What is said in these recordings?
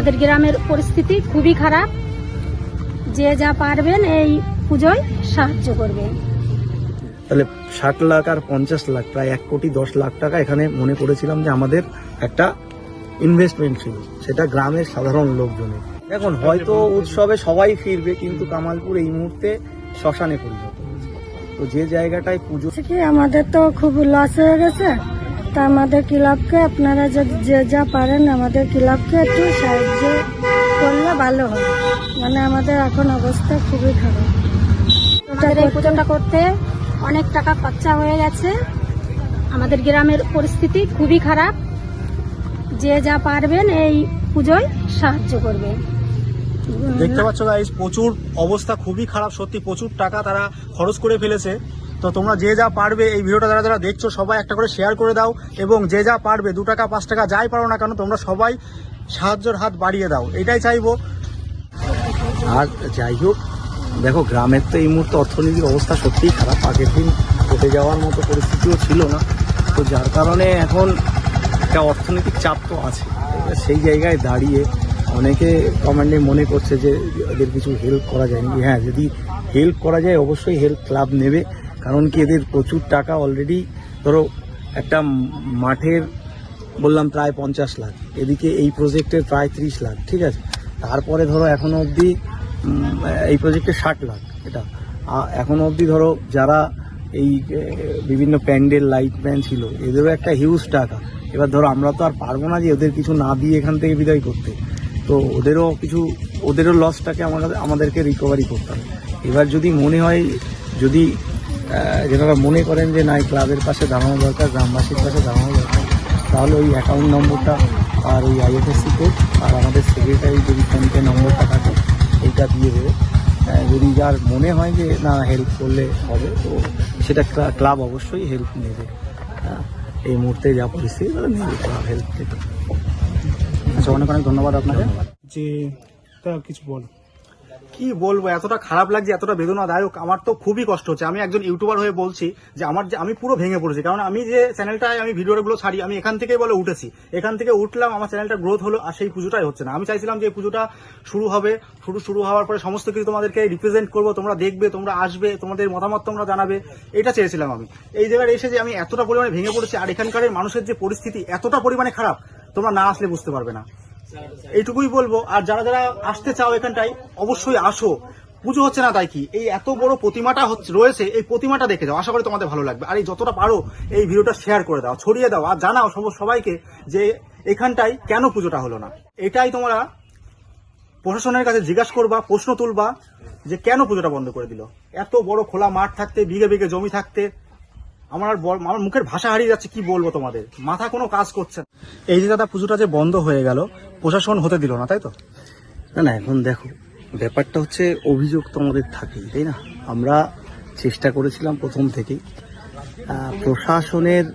আমাদের গ্রামের পরিস্থিতি খুবই খারাপ। যে যা পারবেন এই পুজোয় সাহায্য করবেন। তাহলে 60 লাখ আর 50 লাখ প্রায় 1,10,00,000 টাকা এখানে মনে করেছিলাম যে আমাদের একটা ইনভেস্টমেন্ট ছিল, সেটা গ্রামের সাধারণ লোকজনের। এখন হয়তো উৎসবে সবাই ফিরবে, কিন্তু কামালপুর এই মুহূর্তে শ্মশানে পরিণত হয়েছে। তো যে জায়গাটায় পুজো কি আমাদের তো খুব লস হয়ে গেছে, তা আমাদের ক্লাবকে আপনারা যে যা পারেন আমাদের ক্লাবকে একটু সাহায্য করলে ভালো হয়। মানে আমাদের এখন অবস্থা খুবই খারাপ। আমাদের এই পুজোটা করতে অনেক টাকা খরচা হয়ে গেছে। আমাদের গ্রামের পরিস্থিতি খুবই খারাপ। যে যা পারবেন এই পুজোয় সাহায্য করবেন। দেখতে পাচ্ছ গাইস, প্রচুর অবস্থা খুবই খারাপ, সত্যি প্রচুর টাকা তারা খরচ করে ফেলেছে। তো তোমরা যে যা পারবে এই ভিডিওটা যারা যারা দেখছো সবাই একটা করে শেয়ার করে দাও, এবং যে যা পারবে 2 টাকা 5 টাকা যাই পারো না কেন তোমরা সবাই সাহায্যের হাত বাড়িয়ে দাও, এটাই চাইবো। আর যাই হোক, দেখো গ্রামের তো এই মুহূর্তে অর্থনীতির অবস্থা সত্যিই খারাপ। আগের দিন ঘটে যাওয়ার মতো পরিস্থিতিও ছিল না, তো যার কারণে এখন একটা অর্থনৈতিক চাপ তো আছে। সেই জায়গায় দাঁড়িয়ে অনেকে কমেন্টে মনে করছে যে এদের কিছু হেল্প করা যায় নাকি। হ্যাঁ, যদি হেল্প করা যায় অবশ্যই হেল্প ক্লাব নেবে, কারণ কি এদের প্রচুর টাকা অলরেডি, ধরো একটা মাঠের বললাম প্রায় 50 লাখ, এদিকে এই প্রজেক্টের প্রায় 30 লাখ, ঠিক আছে। তারপরে ধরো এখনো অবধি এই প্রজেক্টে 60 লাখ, এটা এখনো অবধি ধরো যারা এই বিভিন্ন প্যান্ডেল লাইটম্যান ছিল এদেরও একটা হিউজ টাকা। এবার ধরো আমরা তো আর পারবো না যে ওদের কিছু না দিয়ে এখান থেকে বিদায় করতে, তো ওদেরও লসটাকে আমাদেরকে রিকভারি করতে হবে। এবার যদি মনে হয়, যদি যেনারা মনে করেন যে না ক্লাবের পাশে দাঁড়ানো দরকার, গ্রামবাসীর পাশে দাঁড়ানো দরকার, তাহলে ওই অ্যাকাউন্ট নম্বরটা আর ওই IFSC কোড আর আমাদের সেক্রেটারি যদি ফোনপে নম্বরটা থাকে এইটা দিয়ে দেবে। যদি যার মনে হয় যে না হেল্প করলে হবে, তো সেটা ক্লাব অবশ্যই হেল্প নেবে। এই মুহূর্তে যা পরিস্থিতি নেবে ক্লাব হেল্প নেবে। আচ্ছা, অনেক অনেক ধন্যবাদ আপনাকে। যে তা কিছু বলো। কি বলবো, এতটা খারাপ লাগছে, এতটা বেদনাদায়ক, আমার তো খুবই কষ্ট হচ্ছে। আমি একজন ইউটিউবার হয়ে বলছি যে আমি পুরো ভেঙে পড়েছি, কারণ আমি যে চ্যানেলটায় আমি ভিডিওগুলো ছাড়ি আমি এখান থেকেই বলে উঠেছি, এখান থেকে উঠলাম, আমার চ্যানেলটা গ্রোথ হলো, আর সেই পুজোটাই হচ্ছে না। আমি চাইছিলাম যে এই পুজোটা শুরু হবে, শুরু হওয়ার পরে সমস্ত কিছু তোমাদেরকে রিপ্রেজেন্ট করবো, তোমরা দেখবে, তোমরা আসবে, তোমাদের মতামত তোমরা জানাবে, এটা চেয়েছিলাম আমি। এই জায়গায় এসে যে আমি এতটা পরিমাণে ভেঙে পড়েছি, আর এখানকার মানুষের যে পরিস্থিতি এতটা পরিমাণে খারাপ, তোমরা না আসলে বুঝতে পারবে না, এইটুকুই বলবো। আর যারা যারা আসতে চাও এখানটায় অবশ্যই আসো, পুজো হচ্ছে না তাই কি, এই এত বড় প্রতিমাটা রয়েছে, এই প্রতিমাটা দেখে যাও, আশা করি তোমাদের ভালো লাগবে। আর এই যতটা পারো এই ভিডিওটা শেয়ার করে দাও, ছড়িয়ে দাও, আর জানাও সবাইকে যে এখানটায় কেন পুজোটা হলো না। এটাই তোমরা প্রশাসনের কাছে জিজ্ঞাসা করবা, প্রশ্ন তুলবা যে কেন পুজোটা বন্ধ করে দিল। এত বড় খোলা মাঠ থাকতে, বিঘে বিঘে জমি থাকতে, আমার মুখের ভাষা হারিয়ে যাচ্ছে, কি বলবো তোমাদের, মাথা কোনো কাজ করছে না। এই যে দাদা পুজোটা যে বন্ধ হয়ে গেল, প্রশাসন হতে দিল না, তাই তো? না, এখন দেখো ব্যাপারটা হচ্ছে অভিযোগ তো আমাদের থাকেই, তাই না। আমরা চেষ্টা করেছিলাম প্রথম থেকেই, প্রশাসনের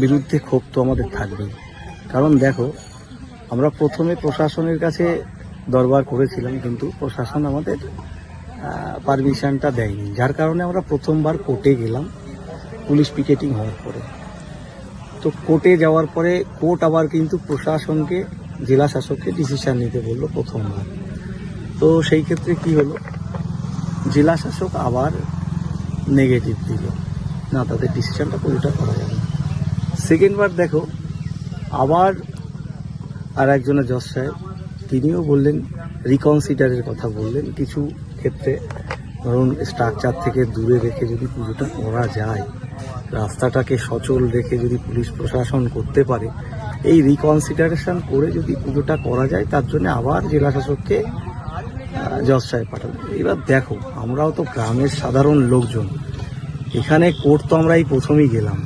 বিরুদ্ধে ক্ষোভ তো আমাদের থাকবেই। কারণ দেখো, আমরা প্রথমে প্রশাসনের কাছে দরবার করেছিলাম, কিন্তু প্রশাসন আমাদের পারমিশনটা দেয়নি, যার কারণে আমরা প্রথমবার কোর্টে গেলাম পুলিশ পিকেটিং হওয়ার পরে। তো কোর্টে যাওয়ার পরে কোর্ট আবার কিন্তু প্রশাসনকে, জেলা শাসককে ডিসিশন নিতে বললো প্রথমবার। তো সেই ক্ষেত্রে কি হলো, জেলা শাসক আবার নেগেটিভ দিল, না তাদের ডিসিশনটা পুরোটা করা যাবে। সেকেন্ডবার দেখো আবার আর একজনের জজ সাহেব, তিনিও বললেন, রিকনসিডারের কথা বললেন। কিছু ক্ষেত্রে ধরুন স্ট্রাকচার থেকে দূরে রেখে যদি পুজোটা করা যায়, রাস্তাটাকে সচল রেখে যদি পুলিশ প্রশাসন করতে পারে, এই রিকনসিডারেশন করে যদি পুজোটা করা যায়, তার জন্য আবার জেলা শাসককে জজ সাহেব পাঠাবে। এবার দেখো, আমরাও তো গ্রামের সাধারণ লোকজন, এখানে কোর্ট তো আমরা এই প্রথমেই গেলাম,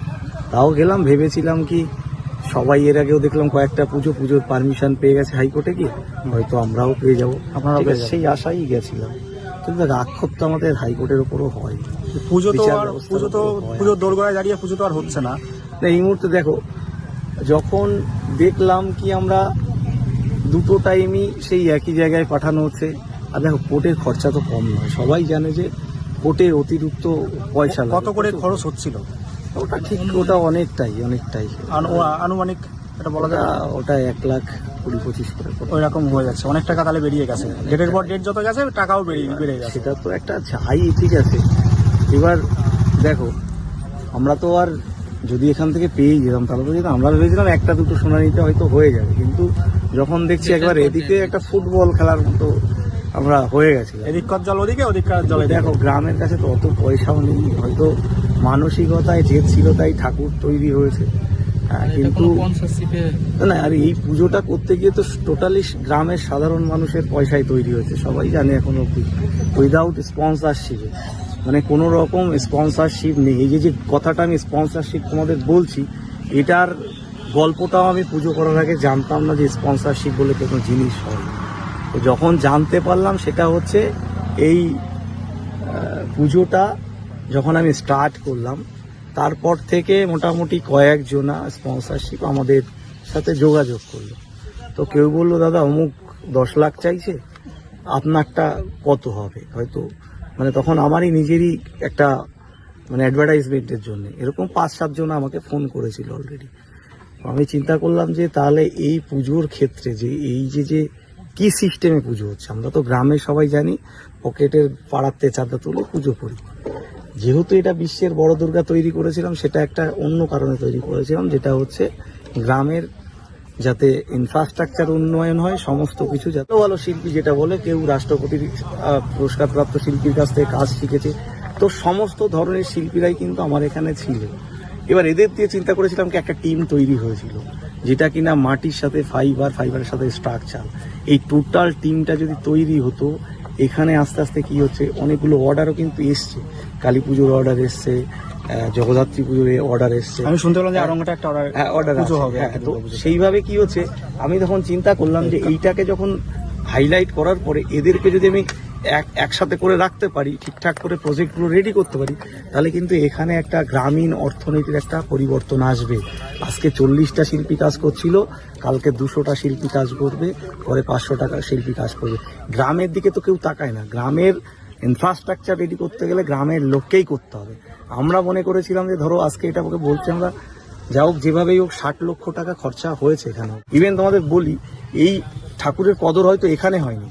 তাও গেলাম ভেবেছিলাম কি সবাই এর আগেও দেখলাম কয়েকটা পুজোর পারমিশন পেয়ে গেছে হাইকোর্টে গিয়ে, হয়তো আমরাও পেয়ে যাবো, আপনারাও সেই আশাই গেছিলাম। কিন্তু রাক্ষস তো আমাদের হাইকোর্টের উপরও হয়, পুজোর দোরগোড়ায় দাঁড়িয়ে পুজো তো আর হচ্ছে না। এই মুহূর্তে দেখো, যখন দেখলাম কি আমরা দুটো টাইমই সেই একই জায়গায় পাঠানো হচ্ছে, আর দেখো কোর্টের খরচা তো কম নয়, সবাই জানে যে কোর্টের অতিরিক্ত পয়সা কত করে খরচ হচ্ছিল ওটা ঠিক, ওটা অনেকটাই আনুমানিক এটা বলা যায়? ওটা 1,20,25 করে পড়ে। ওই রকম হয়ে যাচ্ছে, অনেক টাকা তাহলে বেরিয়ে গেছে, ডেটের পর ডেট যত গেছে টাকাও বেড়ে গেছে। সেটা তো একটা চাই, ঠিক আছে। এবার দেখো, আমরা তো আর যদি এখান থেকে পেয়ে যেতাম তাহলে তো যেতাম, আমরা ভেবেছিলাম 1-2 শুনানিতে হয়তো হয়ে যাবে, কিন্তু যখন দেখছি একবার এদিকে একটা ফুটবল খেলার মতো আমরা হয়ে গেছি। এদিককার জল ওদিকে, ওদিককার জল এদিকে। দেখো, গ্রামের কাছে তো অত পয়সাও নেই, হয়তো মানসিকতায় জেদ ছিল তাই ঠাকুর তৈরি হয়েছে। কিন্তু না, আর এই পুজোটা করতে গিয়ে তো টোটালি গ্রামের সাধারণ মানুষের পয়সায় তৈরি হয়েছে, সবাই জানে এখন অব্দি, উইদাউট স্পন্সরশিপে, মানে কোনো রকম স্পন্সরশিপ নেই। এই যে কথাটা আমি স্পন্সরশিপ তোমাদের বলছি, এটার গল্পটাও আমি পুজো করার আগে জানতাম না যে স্পন্সরশিপ বলে কোনো জিনিস হয়। তো যখন জানতে পারলাম, সেটা হচ্ছে এই পুজোটা যখন আমি স্টার্ট করলাম, তারপর থেকে মোটামুটি কয়েকজনা স্পন্সরশিপ আমাদের সাথে যোগাযোগ করলো। তো কেউ বললো, দাদা অমুক 10 লাখ চাইছে, আপনারটা কত হবে, হয়তো মানে তখন আমারই নিজেরই একটা মানে অ্যাডভার্টাইজমেন্টের জন্য এরকম 5-7 জন আমাকে ফোন করেছিল অলরেডি। আমি চিন্তা করলাম যে তাহলে এই পুজোর ক্ষেত্রে যে এই যে কি সিস্টেমে পুজো হচ্ছে, আমরা তো গ্রামে সবাই জানি পকেটের পাড়াতে চাঁদা তুলে পুজো করি। যেহেতু এটা বিশ্বের বড় দুর্গা তৈরি করেছিলাম, সেটা একটা অন্য কারণে তৈরি করেছিলাম, যেটা হচ্ছে গ্রামের যাতে ইনফ্রাস্ট্রাকচার উন্নয়ন হয়, সমস্ত কিছু যাতে ভালো শিল্পী যেটা বলে, কেউ রাষ্ট্রপতির পুরস্কারপ্রাপ্ত শিল্পীর কাছ থেকে কাজ শিখেছে, তো সমস্ত ধরনের শিল্পীরাই কিন্তু আমার এখানে ছিল। এবার এদের দিয়ে চিন্তা করেছিলাম কি একটা টিম তৈরি হয়েছিল, যেটা কিনা মাটির সাথে ফাইবারের সাথে স্ট্রাকচার, এই টোটাল টিমটা যদি তৈরি হতো, এখানে আস্তে আস্তে কি হচ্ছে, অনেকগুলো অর্ডারও কিন্তু এসছে, কালী পুজোর অর্ডার এসছে, জগদ্ধাত্রী পুজোর অর্ডার এসছে। আমি শুনতে পেলাম যে আরঙ্গটা একটা অর্ডার পুজো হবে। তো সেইভাবে কি হচ্ছে, আমি তখন চিন্তা করলাম যে এইটাকে যখন হাইলাইট করার পরে এদেরকে যদি আমি একসাথে করে রাখতে পারি, ঠিকঠাক করে প্রজেক্টগুলো রেডি করতে পারি, তাহলে কিন্তু এখানে একটা গ্রামীণ অর্থনীতির একটা পরিবর্তন আসবে। আজকে 40টা শিল্পী কাজ করছিল, কালকে 200টা শিল্পী কাজ করবে, পরে 500 টাকা শিল্পী কাজ করবে। গ্রামের দিকে তো কেউ তাকায় না, গ্রামের ইনফ্রাস্ট্রাকচার রেডি করতে গেলে গ্রামের লোককেই করতে হবে। আমরা মনে করেছিলাম যে ধরো আজকে এটা ওকে বলছি আমরা, যা হোক যেভাবেই হোক 60 লক্ষ টাকা খরচা হয়েছে এখানে। ইভেন তোমাদের বলি, এই ঠাকুরের কদর হয়তো এখানে হয়নি,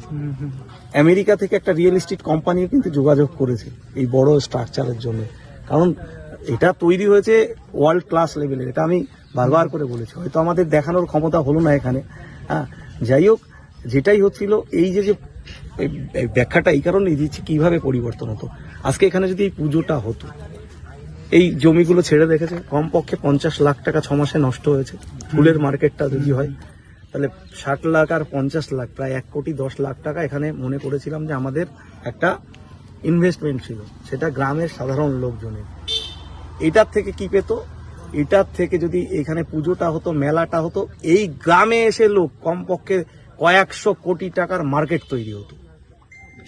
আমেরিকা থেকে একটা রিয়েল এস্টেট কোম্পানিও কিন্তু যোগাযোগ করেছে এই বড় স্ট্রাকচারের জন্য, কারণ এটা তৈরি হয়েছে ওয়ার্ল্ড ক্লাস লেভেলের। এটা আমি বারবার করে বলেছি, হয়তো আমাদের দেখানোর ক্ষমতা হলো না এখানে। হ্যাঁ, যাই হোক, যেটাই হচ্ছিল, এই যে ব্যাখ্যাটা এই কারণেই দিচ্ছি কিভাবে পরিবর্তন হতো। আজকে এখানে যদি এই পুজোটা হতো, এই জমিগুলো ছেড়ে রেখেছে, কমপক্ষে 50 লাখ টাকা 6 মাসে নষ্ট হয়েছে। ফুলের মার্কেটটা যদি হয়, তাহলে 60 লাখ আর 50 লাখ, প্রায় 1,10,00,000 টাকা এখানে মনে করেছিলাম যে আমাদের একটা ইনভেস্টমেন্ট ছিল, সেটা গ্রামের সাধারণ লোকজনের। এটার থেকে কি পেত, এটার থেকে যদি এখানে পুজোটা হতো, মেলাটা হতো, এই গ্রামে এসে লোক কমপক্ষে কয়েকশো কোটি টাকার মার্কেট তৈরি হতো।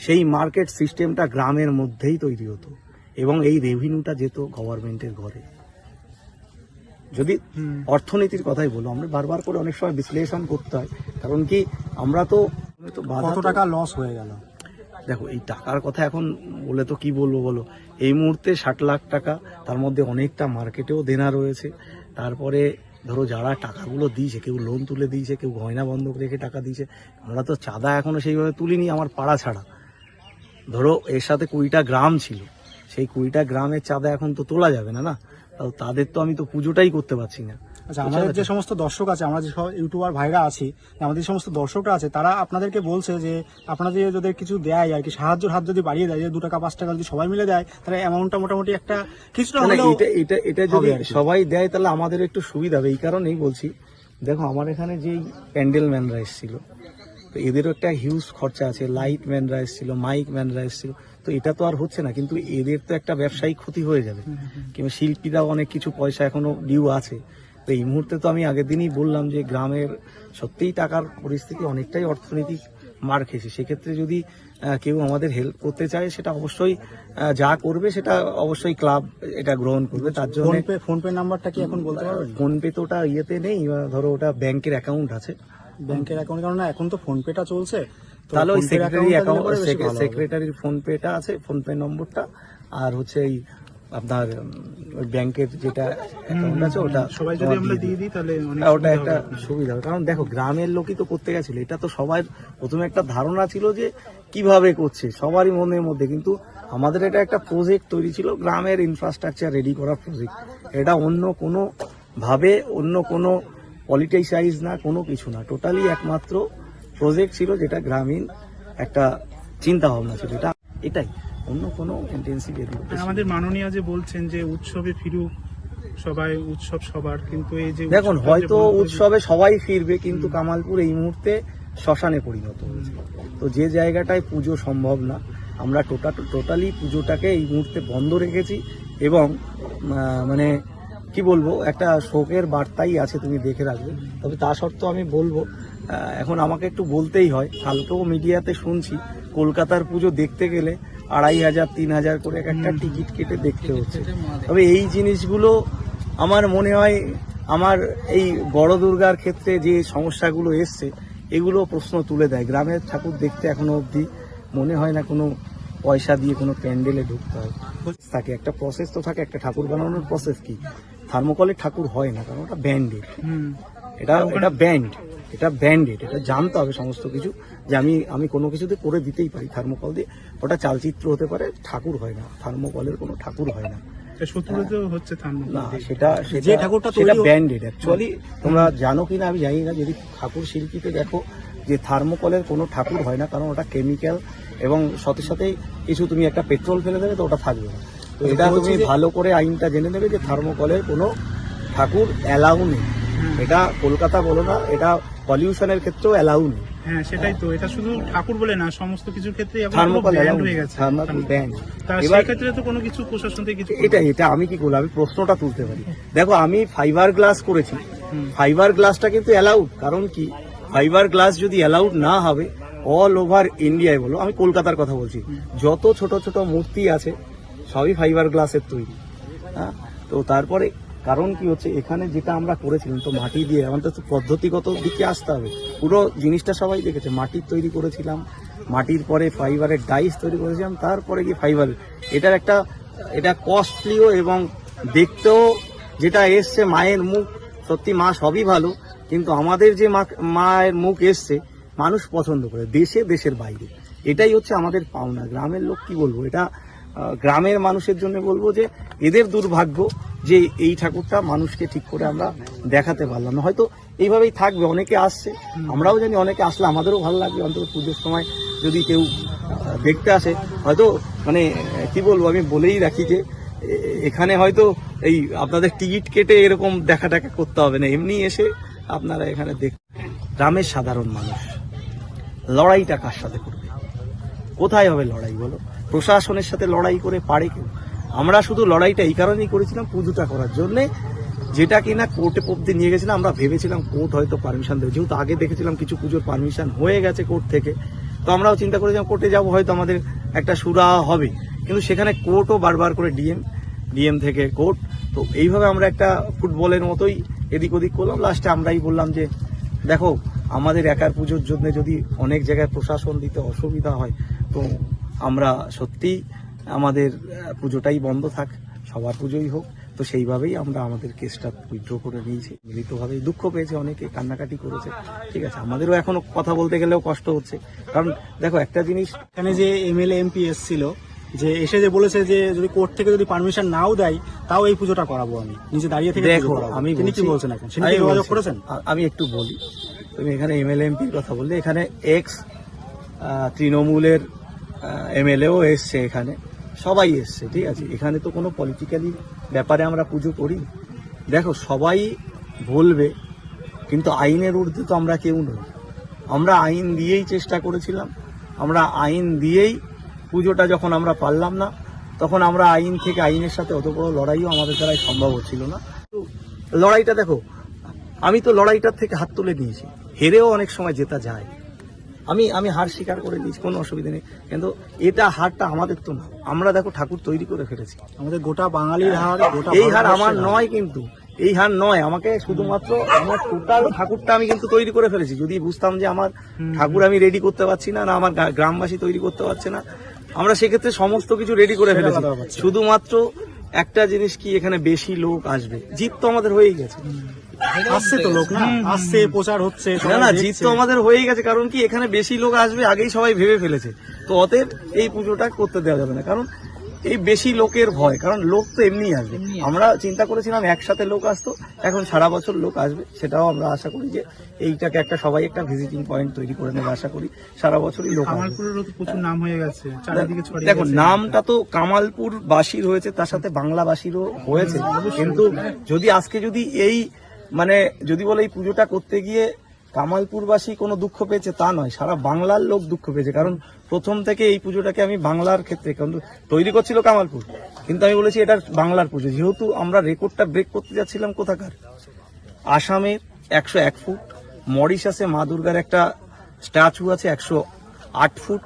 সেই মার্কেট সিস্টেমটা গ্রামের মধ্যেই তৈরি হতো, এবং এই রেভিনিউটা যেত গভর্নমেন্টের ঘরে। যদি অর্থনীতির কথাই বলো, আমরা বারবার করে অনেক সময় বিশ্লেষণ করতে হয়, কারণ কি আমরা তো কত টাকা লস হয়ে গেল। দেখো, এই টাকার কথা এখন বলে তো কি বলবো বলো, এই মুহূর্তে 60 লাখ টাকা, তার মধ্যে অনেকটা মার্কেটেও দেনা রয়েছে। তারপরে ধরো যারা টাকাগুলো দিয়েছে, কেউ লোন তুলে দিয়েছে, কেউ গয়না বন্ধক রেখে টাকা দিয়েছে। আমরা তো চাঁদা এখনো সেইভাবে তুলিনি, আমার পাড়া ছাড়া। ধরো এর সাথে 20টা গ্রাম ছিল, সেই 20টা গ্রামের চাঁদা এখন তো তোলা যাবে না, তাদের তো আমি তো পুজোটাই করতে পারছি না। আচ্ছা, আমাদের যে সমস্ত দর্শক আছে, আমরা যে সব ইউটিউবার ভাইরা আছি, আমাদের যে সমস্ত দর্শকরা আছে, তারা আপনাদেরকে বলছে যে আপনাদের যদি কিছু দেয় আর কি, সাহায্যের হাত যদি বাড়িয়ে দেয়, যে 2 টাকা 5 টাকা যদি সবাই মিলে দেয়, তাহলে অ্যামাউন্টটা মোটামুটি একটা কিছুটা হলেও এটা যদি সবাই দেয় তাহলে আমাদের একটু সুবিধা হবে। এই কারণেই বলছি, দেখো আমার এখানে যেই প্যান্ডেল ম্যানরা এসেছিল, তো এদেরও একটা হিউজ খরচা আছে, লাইট ম্যানরা এসেছিল, মাইক ম্যানরা এসেছিল, তো এটা তো আর হচ্ছে না, কিন্তু এদের তো একটা ব্যবসায়িক ক্ষতি হয়ে যাবে। কিংবা শিল্পীরাও অনেক কিছু পয়সা এখনো ডিউ আছে। তো এই মুহূর্তে তো আমি আগের দিনই বললাম যে গ্রামের সত্যিই টাকার পরিস্থিতি অনেকটাই অর্থনৈতিক মার খেয়েছে। সেক্ষেত্রে যদি কেউ আমাদের হেল্প করতে চায়, সেটা অবশ্যই যা করবে সেটা অবশ্যই ক্লাব এটা গ্রহণ করবে। তার জন্য ফোনপে নাম্বারটা কি এখন বলতে পারবেন? ফোনপে তো ওটা ইয়েতে নেই, ধরো ওটা ব্যাংকের অ্যাকাউন্ট আছে, ব্যাংকের অ্যাকাউন্ট, কারণ এখন তো ফোনপেটা চলছে, তাহলে ওই সেক্রেটারির ফোনপেটা আছে, ফোনপে নম্বরটা, আর হচ্ছে এই আপনার ওই ব্যাংকের যেটা অ্যাকাউন্ট আছে ওটা সবাই যদি তোমার আমরা দিয়ে দিয়ে দিই তাহলে অনেক হ্যাঁ, ওটা সুবিধা একটা হবে। সুবিধা হবে। কারণ দেখো গ্রামের লোকই তো করতে গেছিল, এটা তো সবার প্রথমে একটা ধারণা ছিল যে কিভাবে করছে সবারই মনের মধ্যে, কিন্তু আমাদের এটা একটা প্রজেক্ট তৈরি ছিল, গ্রামের ইনফ্রাস্ট্রাকচার রেডি করার প্রজেক্ট। এটা অন্য কোনো ভাবে অন্য কোনো পলিটিসাইজ না, কোনো কিছু না, টোটালি একমাত্র প্রজেক্ট ছিল যেটা গ্রামীণ একটা চিন্তা ভাবনা ছিল, এটা এটাই, অন্য কোনো ইন্টেন্সিভ এগুলো আমাদের মাননীয় যে বলছেন যে উৎসবে ফিরুক সবাই, উৎসব সবার, কিন্তু এই যে দেখুন উৎসবটা হয়তো যে বন্ধ হয়ে উৎসবে সবাই ফিরবে, কিন্তু কামালপুর এই মুহূর্তে শ্মশানে পরিণত হয়েছে। তো যে জায়গাটায় পুজো সম্ভব না, আমরা টোটালি পুজোটাকে এই মুহূর্তে বন্ধ রেখেছি। এবং মানে কি বলবো, একটা শোকের বার্তাই আছে, তুমি দেখে রাখবে। তবে তা সত্ত্বেও আমি বলবো, এখন আমাকে একটু বলতেই হয়, কালকেও মিডিয়াতে শুনছি কলকাতার পুজো দেখতে গেলে 2500 3000 করে একটা টিকিট কেটে দেখতে হচ্ছে। তবে এই জিনিসগুলো আমার মনে হয় আমার এই বড় দুর্গার ক্ষেত্রে যে সমস্যাগুলো এসছে এগুলো প্রশ্ন তুলে দেয়। গ্রামের ঠাকুর দেখতে এখনো অবধি মনে হয় না কোনো পয়সা দিয়ে কোনো প্যান্ডেলে ঢুকতে হয়, থাকে একটা প্রসেস তো থাকে। একটা ঠাকুর বানানোর প্রসেস কি, থার্মোকলের ঠাকুর হয় না, কারণ ওটা ব্যান্ডেড, এটা ব্যান্ডেড, এটা জানতে হবে সমস্ত কিছু, যে আমি কোনো কিছুতে করে দিতেই পারি থার্মোকল দিয়ে, ওটা চালচিত্র হতে পারে, ঠাকুর হয় না, থার্মোকলের কোনো ঠাকুর হয় না। শত্রুতে হচ্ছে থার্মোকল না, দিয়ে। সেটা যে ঠাকুরটা সেটা তৈরি ব্যান্ডেড অ্যাকচুয়ালি। তোমরা জানো কিনা আমি জানি না, যদি ঠাকুর শিল্পীতে দেখো যে থার্মোকলের কোনো ঠাকুর হয় না, কারণ ওটা কেমিক্যাল, এবং সাথে সাথেই কিছু তুমি একটা পেট্রোল ফেলে দেবে তো ওটা থাকবে না। তো এটা তুমি ভালো করে আইনটা জেনে নেবে যে থার্মোকলের কোনো ঠাকুর অ্যালাউ নেই। এটা কলকাতা বলো না, এটা পলিউশনের ক্ষেত্রেও অ্যালাউ নেই। হ্যাঁ সেটাই তো, এটা শুধু ঠাকুর বলে না, সমস্ত কিছুর ক্ষেত্রে থার্মোকল অ্যালাউ হয়ে গেছে। ব্যান্ড। তা এবার সেই ক্ষেত্রে তো কোনো কিছু প্রশাসন থেকে কিছু এটা আমি কি করবো, আমি প্রশ্নটা তুলতে পারি। দেখো আমি ফাইবার গ্লাস করেছি, ফাইবার গ্লাসটা কিন্তু অ্যালাউড। কারণ কি, ফাইবার গ্লাস যদি অ্যালাউড না হবে, অল ওভার ইন্ডিয়ায় বলো, আমি কলকাতার কথা বলছি, যত ছোট ছোট মূর্তি আছে সবই ফাইবার গ্লাসের তৈরি। হ্যাঁ, তো তারপরে কারণ কি হচ্ছে, এখানে যেটা আমরা করেছিলাম তো মাটি দিয়ে, আমাদের তো পদ্ধতিগত দিকে আসতে হবে। পুরো জিনিসটা সবাই দেখেছে, মাটির তৈরি করেছিলাম, মাটির পরে ফাইবারের ডাইস তৈরি করেছিলাম, তারপরে কি ফাইবার, এটার একটা এটা কস্টলিও, এবং দেখতেও যেটা এসছে মায়ের মুখ, সত্যি মা সবই ভালো, কিন্তু আমাদের যে মায়ের মুখ এসছে মানুষ পছন্দ করে, দেশের বাইরে। এটাই হচ্ছে আমাদের পাওনা। গ্রামের লোক কি বলবো, এটা গ্রামের মানুষের জন্য বলবো যে এদের দুর্ভাগ্য যে এই ঠাকুরটা মানুষকে ঠিক করে আমরা দেখাতে পারলাম না। হয়তো এইভাবেই থাকবে, অনেকে আসছে, আমরাও জানি অনেকে আসলে আমাদেরও ভালো লাগবে, অন্তত পুজোর সময় যদি কেউ দেখতে আসে। হয়তো মানে কি বলবো, আমি বলেই রাখি যে এখানে হয়তো এই আপনাদের টিকিট কেটে এরকম দেখা করতে হবে না, এমনি এসে আপনারা এখানে গ্রামের সাধারণ মানুষ লড়াইটা কার সাথে করবে, কোথায় হবে লড়াই বলো? প্রশাসনের সাথে লড়াই করে পারে কেউ? আমরা শুধু লড়াইটা এই কারণেই করেছিলাম, পুজোটা করার জন্য, যেটা কিনা কোর্টে অব্দি নিয়ে গেছিলাম। আমরা ভেবেছিলাম কোর্ট হয়তো পারমিশন দেবে, যেহেতু আগে দেখেছিলাম কিছু পুজোর পারমিশন হয়ে গেছে কোর্ট থেকে, তো আমরাও চিন্তা করেছিলাম কোর্টে যাবো, হয়তো আমাদের একটা সুরাহা হবে। কিন্তু সেখানে কোর্টও বারবার করে ডিএম থেকে কোর্ট, তো এইভাবে আমরা একটা ফুটবলের মতোই এদিক ওদিক করলাম। লাস্টে আমরাই বললাম যে দেখো, আমাদের একার পুজোর জন্য যদি অনেক জায়গায় প্রশাসন দিতে অসুবিধা হয়, তো আমরা সত্যি আমাদের পুজোটাই বন্ধ থাক, সবার পুজোই হোক। তো সেইভাবেই আমরা আমাদের কেসটা উইথড্র করে নিয়েছি। মিলিতভাবেই দুঃখ পেয়েছে, অনেকে কান্নাকাটি করেছে, ঠিক আছে, আমাদেরও এখনো কথা বলতে গেলেও কষ্ট হচ্ছে। কারণ দেখো একটা জিনিস, এখানে যে এমএলএ এমপি এসেছিল, যে এসে যে বলেছে যে যদি কোর্ট থেকে যদি পারমিশন নাও দেয় তাও এই পুজোটা করাবো, আমি নিজে দাঁড়িয়ে থেকে দেখো আমি তিনি কি বলছেন এখন, তিনি কি যোগাযোগ করেছেন? আমি একটু বলি, তুমি এখানে এমএলএ এমপির কথা বললে, এখানে এক্স তৃণমূলের এমএলএও এসছে, এখানে সবাই এসছে, ঠিক আছে। এখানে তো কোনো পলিটিক্যালি ব্যাপারে আমরা পুজো করি। দেখো সবাই বলবে, কিন্তু আইনের ঊর্ধ্বে তো আমরা কেউ নই। আমরা আইন দিয়েই চেষ্টা করেছিলাম, আমরা আইন দিয়েই পুজোটা যখন আমরা পারলাম না, তখন আমরা আইন থেকে, আইনের সাথে অত বড় লড়াইও আমাদের দ্বারাই সম্ভব হচ্ছিল না। লড়াইটা দেখো, আমি তো লড়াইটার থেকে হাত তুলে নিয়েছি, হেরেও অনেক সময় জেতা যায়। আমি হার স্বীকার করে দিয়েছি, কোনো অসুবিধা নেই, কিন্তু এটা হারটা আমাদের তো না। আমরা দেখো ঠাকুর তৈরি করে ফেলেছি, আমাদের গোটা বাঙালির হার, এই হার আমার নয়, কিন্তু এই হার নয়, আমাকে শুধুমাত্র আমার টোটাল ঠাকুরটা আমি কিন্তু তৈরি করে ফেলেছি। যদি বুঝতাম যে আমার ঠাকুর আমি রেডি করতে পারছি না, না আমার গ্রামবাসী তৈরি করতে পারছে না, আমরা সেক্ষেত্রে সমস্ত কিছু রেডি করে ফেলেছি। শুধুমাত্র একটা জিনিস কি, এখানে বেশি লোক আসবে, জিত তো আমাদের হয়েই গেছে। আসছে তো লোক, না আসছে, প্রচার হচ্ছে, না সবাই না, দেখছে। জিত তো আমাদের হয়েই গেছে, কারণ কি এখানে বেশি লোক আসবে আগেই সবাই ভেবে ফেলেছে। তো অতএব এই পুজোটা করতে দেওয়া যাবে না, কারণ এই বেশি লোকের ভয়, কারণ লোক তো এমনিই আসবে। আমরা চিন্তা করেছিলাম একসাথে লোক আসতো, এখন সারা বছর লোক আসবে, সেটাও আমরা আশা করি যে এইটাকে একটা সবাই একটা ভিজিটিং পয়েন্ট তৈরি করে নেবে, আশা করি সারা বছরই লোক আসবে। কামালপুরেরও তো প্রচুর নাম হয়ে গেছে, চারিদিকে ছড়িয়ে দেখো, গেছে। নামটা তো কামালপুর বাসীর হয়েছে, তার সাথে বাংলাবাসীরও হয়েছে, কিন্তু যদি আজকে যদি এই মানে যদি বলে এই পুজোটা করতে গিয়ে কামালপুরবাসী কোনো দুঃখ পেয়েছে তা নয়, সারা বাংলার লোক দুঃখ পেয়েছে। কারণ প্রথম থেকে এই পুজোটাকে আমি বাংলার ক্ষেত্রে, কারণ তৈরি করছিল কামালপুর, কিন্তু আমি বলেছি এটা বাংলার পুজো, যেহেতু আমরা রেকর্ডটা ব্রেক করতে যাচ্ছিলাম কোথাকার, আসামের 101 ফুট, মরিশাসে মা দুর্গার একটা স্ট্যাচু আছে 108 ফুট,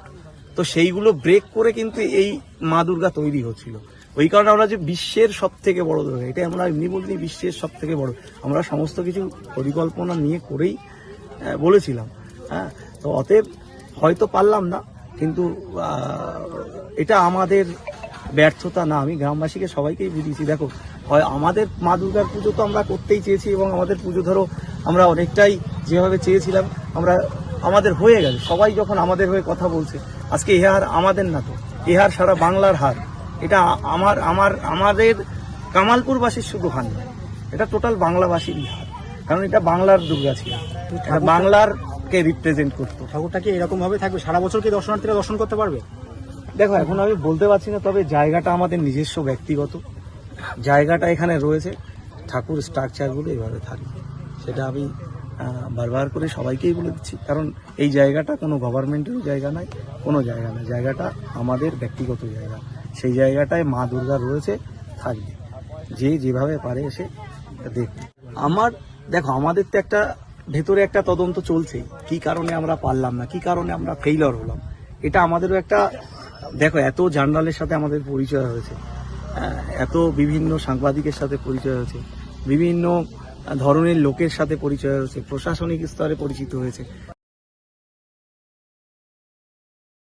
তো সেইগুলো ব্রেক করে কিন্তু এই মা দুর্গা তৈরি হচ্ছিল। ওই কারণে আমরা যে বিশ্বের সব থেকে বড় দুর্গা, এটা আমরা এমনি বলিনি, বিশ্বের সব থেকে বড়, আমরা সমস্ত কিছু পরিকল্পনা নিয়ে করেই বলেছিলাম। হ্যাঁ, তো অতএব হয়তো পারলাম না, কিন্তু এটা আমাদের ব্যর্থতা না। আমি গ্রামবাসীকে সবাইকেই বুঝিয়েছি, দেখো হয় আমাদের মা দুর্গার পুজো তো আমরা করতেই চেয়েছি, এবং আমাদের পুজো ধরো আমরা অনেকটাই যেভাবে চেয়েছিলাম আমাদের হয়ে গেছে। সবাই যখন আমাদের হয়ে কথা বলছে, আজকে এ হার আমাদের না তো, এ হার সারা বাংলার হার। এটা আমাদের কামালপুরবাসীর শুধু হার নয়, এটা টোটাল বাংলাবাসীরই হার, কারণ এটা বাংলার দুর্গা ছিল, এটা বাংলারকে রিপ্রেজেন্ট করতো। ঠাকুরটা কি এরকম ভাবে থাকবে সারা বছর? কি দর্শনার্থীরা দর্শন করতে পারবে? দেখো, এখন আমি বলতে পারছি না, তবে জায়গাটা আমাদের নিজস্ব ব্যক্তিগত জায়গাটা এখানে রয়েছে, ঠাকুর স্ট্রাকচারগুলো এভাবে থাকবে, সেটা আমি বারবার করে সবাইকেই বলে দিচ্ছি। কারণ এই জায়গাটা কোনো গভর্নমেন্টেরও জায়গা নয়, কোনো জায়গা নয়, জায়গাটা আমাদের ব্যক্তিগত জায়গা। সেই জায়গাটায় মা দুর্গা রয়েছে, থাকবে, যে যেভাবে পারে এসে দেখবে। দেখো, আমাদের তো একটা ভেতরে একটা তদন্ত চলছে, কি কারণে আমরা পারলাম না, কি কারণে আমরা ফেইলর হলাম, এটা আমাদেরও একটা, দেখো এত জার্নালের সাথে আমাদের পরিচয় হয়েছে, এত বিভিন্ন সাংবাদিকের সাথে পরিচয় হয়েছে, বিভিন্ন ধরনের লোকের সাথে পরিচয় হয়েছে, প্রশাসনিক স্তরে পরিচিত হয়েছে।